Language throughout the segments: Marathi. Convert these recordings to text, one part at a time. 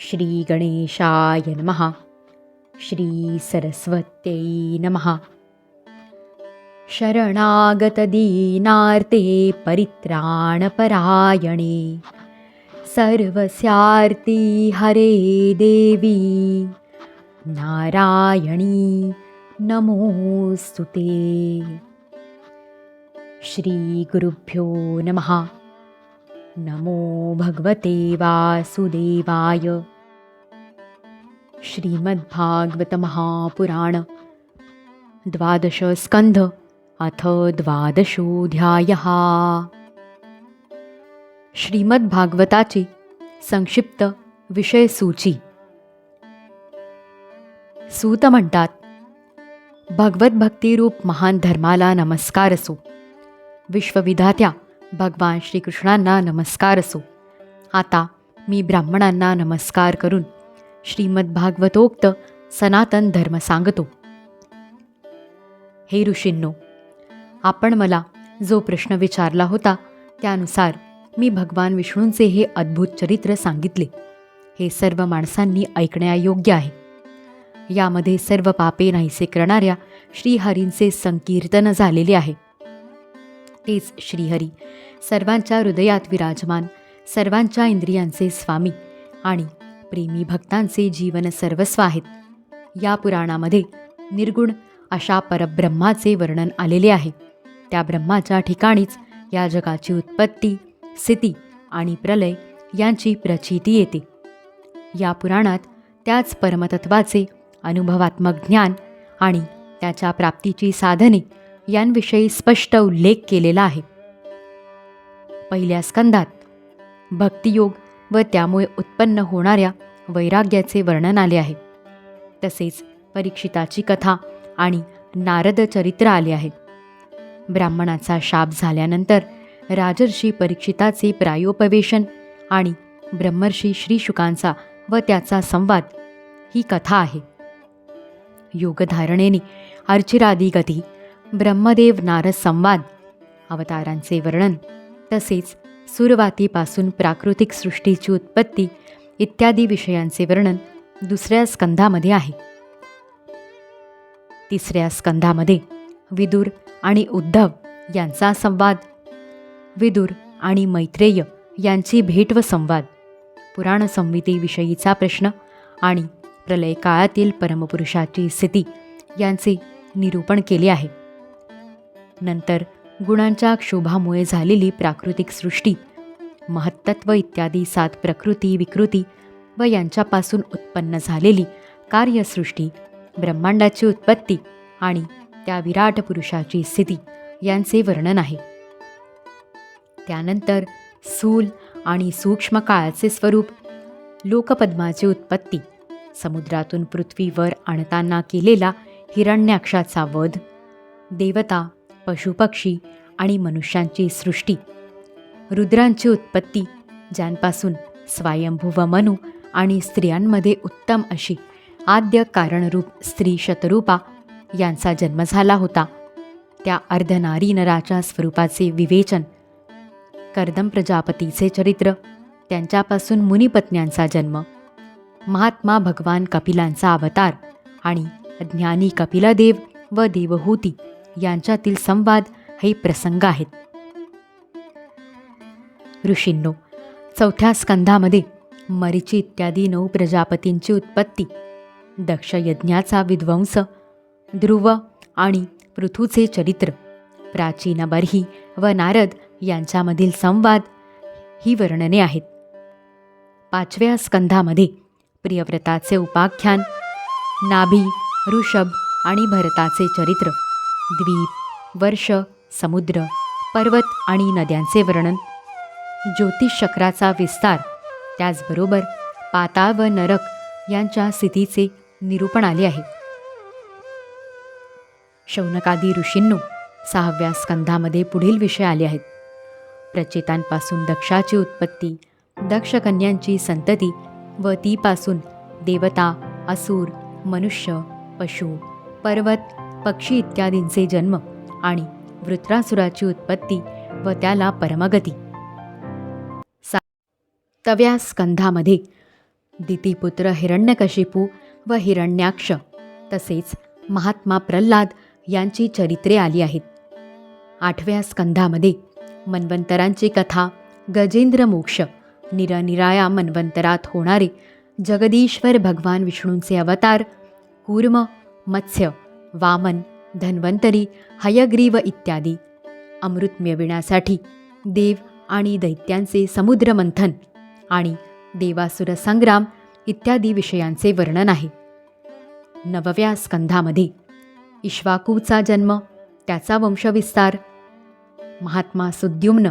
श्री गणेशाय नमः. श्री सरस्वत्यै नमः. शरणागतदीनार्ते परित्राणपरायणे सर्वस्यार्ति हरे देवी नारायणी नमोस्तुते. श्री गुरुभ्यो नमः. नमो भगवते वासुदेवाय. श्रीमद्भागवत महापुराण 12 स्कंध अथ 12 श्रीमद्भागवताची संक्षिप्त विषयसूची. सूत म्हणतात, भगवत भक्तिरूप महान धर्माला नमस्कार असो. विश्वविधात्या भगवान श्रीकृष्णांना नमस्कार असो. आता मी ब्राह्मणांना नमस्कार करून श्रीमद्भागवतोक्त सनातन धर्म सांगतो. हे ऋषींनो, आपण मला जो प्रश्न विचारला होता त्यानुसार मी भगवान विष्णूंचे हे अद्भुत चरित्र सांगितले. हे सर्व माणसांनी ऐकण्यायोग्य आहे. यामध्ये सर्व पापे नाहीसे करणाऱ्या श्रीहरींचे संकीर्तन झालेले आहे. तेच श्रीहरी सर्वांच्या हृदयात विराजमान, सर्वांच्या इंद्रियांचे स्वामी आणि प्रेमी भक्तांचे जीवन सर्वस्व आहेत. या पुराणामध्ये निर्गुण अशा परब्रह्माचे वर्णन आलेले आहे. त्या ब्रह्माच्या ठिकाणीच या जगाची उत्पत्ती, स्थिती आणि प्रलय यांची प्रचिती येते. या पुराणात त्याच परमतत्वाचे अनुभवात्मक ज्ञान आणि त्याच्या प्राप्तीची साधने यांविषयी स्पष्ट उल्लेख केलेला आहे. पहिल्या स्कंधात भक्तियोग व त्यामुळे उत्पन्न होणाऱ्या वैराग्याचे वर्णन आले आहे. तसेच परीक्षिताची कथा आणि नारद चरित्र आले आहे. ब्राह्मणाचा शाप झाल्यानंतर राजर्षी परीक्षिताचे प्रायोपवेशन आणि ब्रह्मर्षी श्रीशुकांचा व त्याचा संवाद ही कथा आहे. योगधारणेने अर्चिरादी गती, ब्रह्मदेव नारद संवाद, अवतारांचे वर्णन, तसेच सुरवातीपासून प्राकृतिक सृष्टीची उत्पत्ती इत्यादी विषयांचे वर्णन दुसऱ्या स्कंधामध्ये आहे. तिसऱ्या स्कंधामध्ये विदुर आणि उद्धव यांचा संवाद, विदुर आणि मैत्रेय यांची भेट व संवाद, पुराण संहितेविषयीचा प्रश्न आणि प्रलय काळातील परमपुरुषाची स्थिती यांचे निरूपण केले आहे. नंतर गुणांच्या क्षोभामुळे झालेली प्राकृतिक सृष्टी, महत्तत्व इत्यादी 7 प्रकृती, विकृती व यांच्यापासून उत्पन्न झालेली कार्यसृष्टी, ब्रह्मांडाची उत्पत्ती आणि त्या विराट पुरुषाची स्थिती यांचे वर्णन आहे. त्यानंतर स्थूल आणि सूक्ष्म काळाचे स्वरूप, लोकपद्माची उत्पत्ती, समुद्रातून पृथ्वीवर आणताना केलेला हिरण्याक्षाचा वध, देवता, पशुपक्षी आणि मनुष्यांची सृष्टी, रुद्रांची उत्पत्ती, ज्यांपासून स्वयंभुव मनू आणि स्त्रियांमध्ये उत्तम अशी आद्य कारणरूप स्त्री शतरूपा यांचा जन्म झाला होता, त्या अर्धनारी नराच्या स्वरूपाचे विवेचन, कर्दम प्रजापतीचे चरित्र, त्यांच्यापासून मुनिपत्न्यांचा जन्म, महात्मा भगवान कपिलांचा अवतार आणि ज्ञानी कपिलदेव व देवहूती यांच्यातील संवाद हे प्रसंग आहेत. ऋषींनो, चौथ्या स्कंधामध्ये मरीची इत्यादी 9 प्रजापतींची उत्पत्ती, दक्ष यज्ञाचा विध्वंस, ध्रुव आणि पृथूचे चरित्र, प्राचीन बर्ही व नारद यांच्यामधील संवाद ही वर्णने आहेत. 5व्या स्कंधामध्ये प्रियव्रताचे उपाख्यान, नाभी, ऋषभ आणि भरताचे चरित्र, द्वीप, वर्ष, समुद्र, पर्वत आणि नद्यांचे वर्णन, ज्योतिष चक्राचा विस्तार, त्याचबरोबर पाताळ व नरक यांच्या स्थितीचे निरूपण आले आहे. शौनकादी ऋषींनो, 6व्या स्कंधामध्ये पुढील विषय आले आहेत. प्रचेतांपासून दक्षाची उत्पत्ती, दक्षकन्यांची संतती व तीपासून देवता, असुर, मनुष्य, पशु, पर्वत, पक्षी इत्यादींचे जन्म आणि वृत्रासुराची उत्पत्ती व त्याला परमगती. 7व्या स्कंधामध्ये दितीपुत्र हिरण्यकशिपू व हिरण्याक्ष तसेच महात्मा प्रल्हाद यांची चरित्रे आली आहेत. 8व्या स्कंधामध्ये मन्वंतरांची कथा, गजेंद्र मोक्ष, निरनिराळ्या मन्वंतरात होणारे जगदीश्वर भगवान विष्णूंचे अवतार, कूर्म, मत्स्य, वामन, धन्वंतरी, हयग्रीव इत्यादी, अमृत मिळविण्यासाठी देव आणि दैत्यांचे समुद्रमंथन आणि देवासुर संग्राम इत्यादी विषयांचे वर्णन आहे. 9व्या स्कंधामध्ये इक्ष्वाकूचा जन्म, त्याचा वंशविस्तार, महात्मा सुद्युम्न,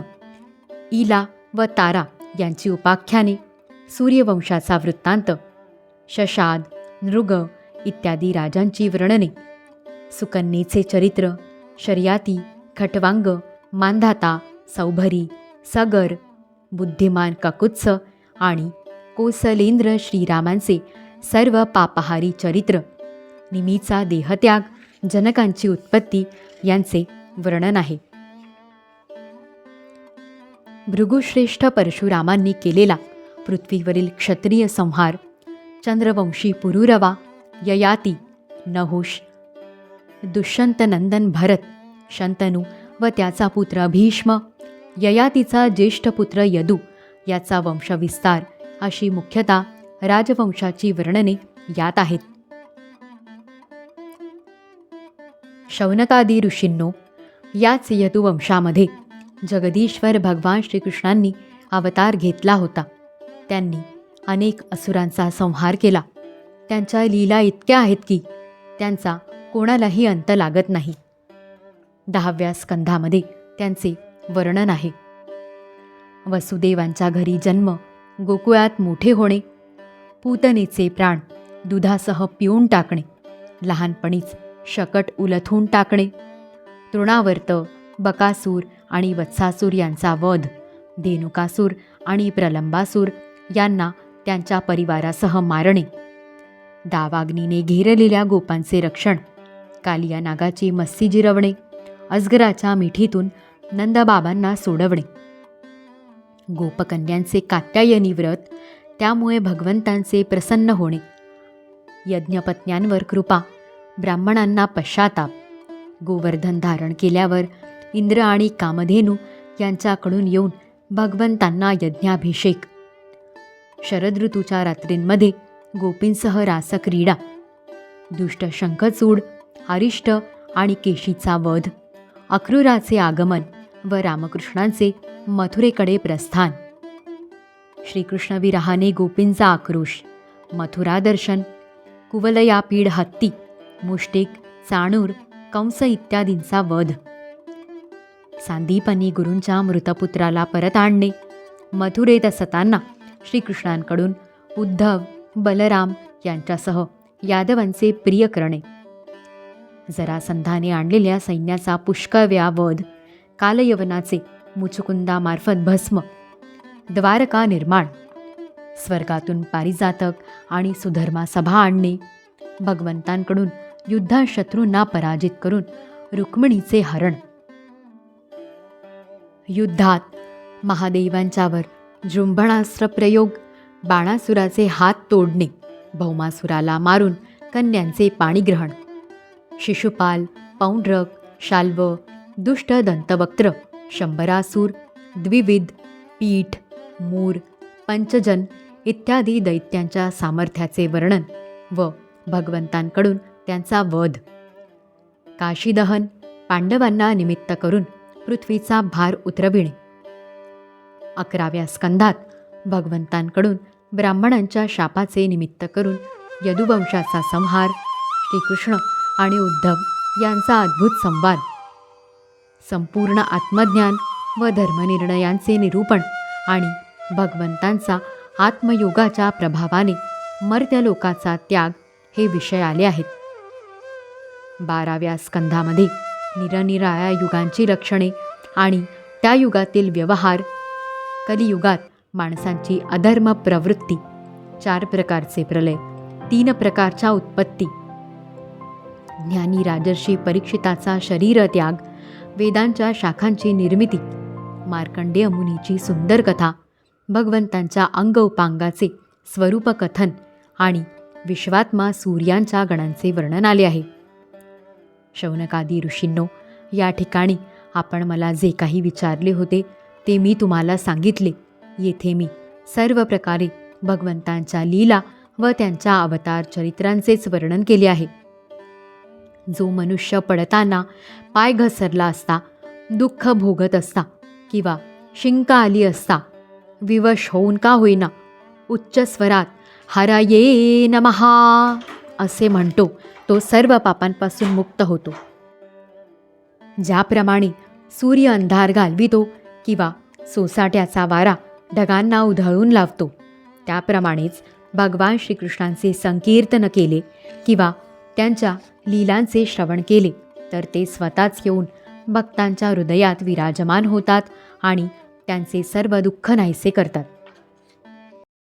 इला व तारा यांची उपाख्याने, सूर्यवंशाचा वृत्तांत, शशाद, नृग इत्यादी राजांची वर्णने, सुकन्येचे चरित्र, शर्याती, खटवांग, मांधाता, सौभरी, सगर, बुद्धिमान ककुत्स आणि कोसलेंद्र श्रीरामांचे सर्व पापहारी चरित्र, निमीचा देहत्याग, जनकांची उत्पत्ती यांचे वर्णन आहे. भृगुश्रेष्ठ परशुरामांनी केलेला पृथ्वीवरील क्षत्रिय संहार, चंद्रवंशी पुरुरवा, ययाती, नहुष, दुष्यंतनंदन भरत, शंतनू व त्याचा पुत्र भीष्म, ययातीचा ज्येष्ठ पुत्र यदू याचा वंशविस्तार अशी मुख्यतः राजवंशाची वर्णने यात आहेत. शौनकादी ऋषींनो, याच यदुवंशामध्ये जगदीश्वर भगवान श्रीकृष्णांनी अवतार घेतला होता. त्यांनी अनेक असुरांचा संहार केला. त्यांच्या लीला इतक्या आहेत की त्यांचा कोणालाही अंत लागत नाही. 10व्या स्कंधामध्ये त्यांचे वर्णन आहे. वसुदेवांच्या घरी जन्म, गोकुळात मोठे होणे, पूतनेचे प्राण दुधासह पिऊन टाकणे, लहानपणीच शकट उलथून टाकणे, तृणावर्त, बकासूर आणि वत्सासूर यांचा वध, धेनुकासूर आणि प्रलंबासूर यांना त्यांच्या परिवारासह मारणे, दावाग्नीने घेरलेल्या गोपांचे रक्षण, कालिया नागाची मस्सी जिरवणे, अजगराच्या मिठीतून नंदबाबांना सोडवणे, गोपकन्यांचे कात्यायनी व्रत, त्यामुळे भगवंतांचे प्रसन्न होणे, यज्ञपत्न्यांवर कृपा, ब्राह्मणांना पश्चाताप, गोवर्धन धारण केल्यावर इंद्र आणि कामधेनू यांच्याकडून येऊन भगवंतांना यज्ञाभिषेक, शरद ऋतूच्या रात्रींमध्ये गोपींसह रासक्रीडा, दुष्ट शंखचूड, अरिष्ट आणि केशीचा वध, अक्रूराचे आगमन व रामकृष्णांचे मथुरेकडे प्रस्थान, श्रीकृष्ण विरहाने गोपींचा आक्रोश, मथुरा दर्शन, कुवलयापीड हत्ती, मुष्टिक, चाणूर, कंस इत्यादींचा वध, सांदीपनी गुरूंच्या मृतपुत्राला परत आणणे, मथुरेत असताना श्रीकृष्णांकडून उद्धव, बलराम यांच्यासह यादवांचे प्रिय करणे, जरासंधाने आणलेल्या सैन्याचा पुष्कळ वेळा वध, कालयवनाचे मुचुकुंदामार्फत भस्म, द्वारका निर्माण, स्वर्गातून पारिजातक आणि सुधर्मा सभा आणणे, भगवंतांकडून युद्धात शत्रूंना पराजित करून रुक्मिणीचे हरण, युद्धात महादेवांच्यावर जृंभणास्त्र प्रयोग, बाणासुराचे हात तोडणे, भौमासुराला मारून कन्यांचे पाणीग्रहण, शिशुपाल, पौंड्रक, शाल्व, दुष्ट दंतवक्त्र, शंभरासूर, द्विविध, पीठ, मूर, पंचजन इत्यादी दैत्यांच्या सामर्थ्याचे वर्णन व भगवंतांकडून त्यांचा वध, काशीदहन, पांडवांना निमित्त करून पृथ्वीचा भार उतरविणे. 11व्या स्कंधात भगवंतांकडून ब्राह्मणांच्या शापाचे निमित्त करून यदुवंशाचा संहार, श्रीकृष्ण आणि उद्धव यांचा अद्भुत संवाद, संपूर्ण आत्मज्ञान व धर्मनिर्णयांचे निरूपण आणि भगवंतांचा आत्मयोगाच्या प्रभावाने मर्त्यलोकाचा त्याग हे विषय आले आहेत. 12व्या स्कंधामध्ये निरनिराळ्या युगांची लक्षणे आणि त्या युगातील व्यवहार, कलियुगात माणसांची अधर्म प्रवृत्ती, 4 प्रकारचे प्रलय, 3 प्रकारच्या उत्पत्ती, ज्ञानी राजर्षी परीक्षिताचा शरीर त्याग, वेदांच्या शाखांची निर्मिती, मार्कंडेय मुनीची सुंदर कथा, भगवंतांच्या अंग उपांगाचे स्वरूपकथन आणि विश्वात्मा सूर्यांच्या गणांचे वर्णन आले आहे. शौनकादी ऋषींनो, या ठिकाणी आपण मला जे काही विचारले होते ते मी तुम्हाला सांगितले. येथे मी सर्व प्रकारे भगवंतांच्या लीला व त्यांच्या अवतार चरित्रांचेच वर्णन केले आहे. जो मनुष्य पडताना पाय घसरला असता, दुःख भोगत असता किंवा शिंका आली असता विवश होऊन का होईना उच्च स्वरात हरये नमहा असे म्हणतो, तो सर्व पापांपासून मुक्त होतो. ज्याप्रमाणे सूर्य अंधार घालवितो किंवा सोसाट्याचा वारा ढगांना उधळून लावतो, त्याप्रमाणेच भगवान श्रीकृष्णांचे संकीर्तन केले किंवा त्यांच्या लीलांचे श्रवण केले तर ते स्वतःच येऊन भक्तांच्या हृदयात विराजमान होतात आणि त्यांचे सर्व दुःख नाहीसे करतात.